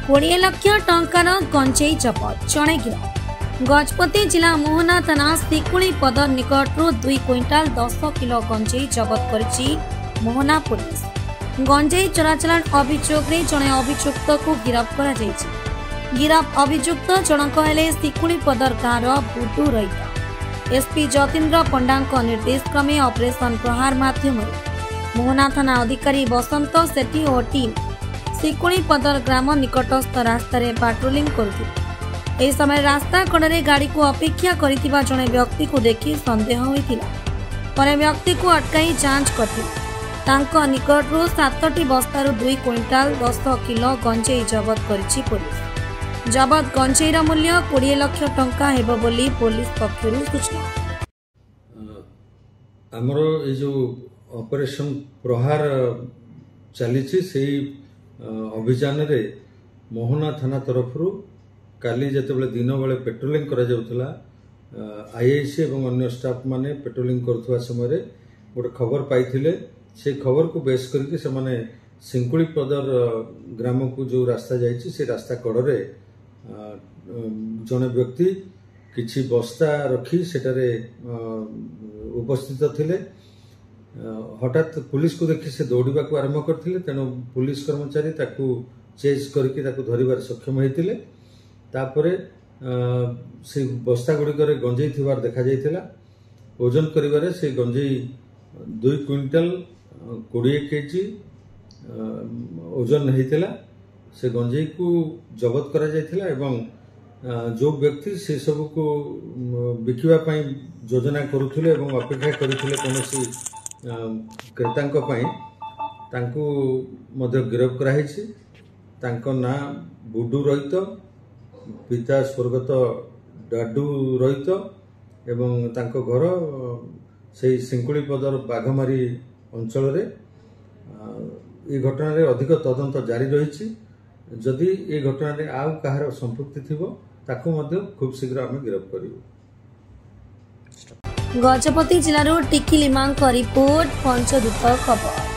20 लाख टंकार गंजेई जबत जड़े गिरफ। गजपति जिला मोहना थाना सिकुली पदर निकटू 2 क्विंटाल 10 किलो गंजेई जबत करिछि मोहना पुलिस। गंजेई चोराचालान अभियोग रे जड़े अभियुक्त को गिरफ करा जायछि। गिरफ अभियुक्त जनक हेले सिकुली पदर गाँव बुडू रईत। एसपी जतीन्द्र पंडा निर्देश क्रमे ऑपरेशन प्रहार माध्यम मोहना थाना अधिकारी बसंत सेठी और टीम सिकुली पदर ग्राम निकटस्थ रास्ता पाट्रोलिंग करथिले। एही समय रास्ता कड़े गाड़ी को अपेक्षा करिथिबा जणे व्यक्ति को देखि संदेह होइथिला। परे व्यक्ति को अटकाई जांच करथिले। तांको निकटरू 7टी बस्तारू 2 क्विंटाल 10 किलो गंजेई जबत करिछि पुलिस। जबत गंजेईर मूल्य 20 लाख टंका हेबो बोली पुलिस पक्षरु सूचना। हमरो ए जो ऑपरेशन प्रहार चलीछि सेही अभियान रे मोहना थाना तरफरु काली जेतेबेले दिन बेले पेट्रोलिंग करा जाउतला आईआईसी एवं अन्य स्टाफ माने पेट्रोलिंग करथुवा समय रे गोटे खबर पाइथिले। से खबर को बेस करके से माने सिंकुली पदर ग्राम को जो रास्ता जाइछि से रास्ता कड़े जने व्यक्ति किछि बस्ता रखी सेटारे उपस्थित थिले। हठात पुलिस को देखि से दौड़िबा को आरंभ करथिले। तेणु पुलिस कर्मचारी ताकू चेज करके ताकू धरिबार सक्षम होइतिले। तापरे से बस्ता गुड़िकर गंजेई थिबार देखा जाइथिला। ओजन करिबारे से गंजेई 2 क्विंटाल 20 केजी ओजन होइतिला। से गंजेई को जबत करा जाइथिला एवं जो व्यक्ति से सब को बिकिबा पई योजना करुथिले एवं अपेक्षा करुथिले कोनोसी क्रेतांक पई तांको मध्य गिरफ कराइछि। तांको ना बुडू रईत, पिता स्वर्गत डाडू रईत एवं तांको घर से सिंकुली पदर बाघमारी अंचल रे। ये घटना रे अधिक तदंत जारी रही। जदि ये घटना रे आउ कहार संपृक्ति थिबो ताकू मध्य खूब शीघ्र आमे गिरफ करिवो। गजपति जिलारो टिकिलिमांक रिपोर्ट पंचदूत खबर।